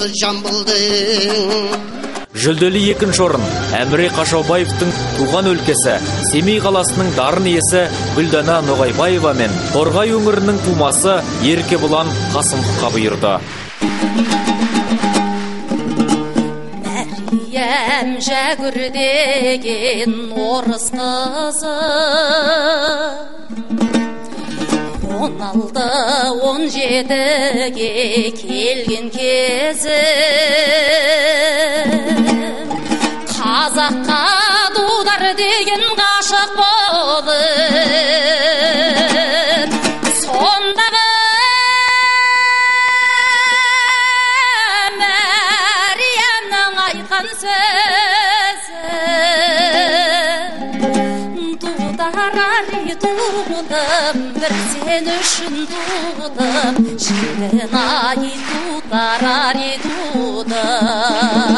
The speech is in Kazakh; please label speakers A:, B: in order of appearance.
A: осы Жамбылдың.
B: Жүлделі екінші орын Әміре Қашаубаевтың туған өлкесі Семей қаласының дарын иесі Гүлдана Ноғайбаева мен Торғай өңірінің тумасы Еркебұлан Қасымовқа бұйырды.
C: Мәриям Жәгүр деген орыс қызы 16-17-ге келген кезі қазаққа дудар деген ғашық болып сонда Мәриямның айтқан сөзі дудар-ай тудым бір сен үшін тудым шірін-ай дудар-ай тудым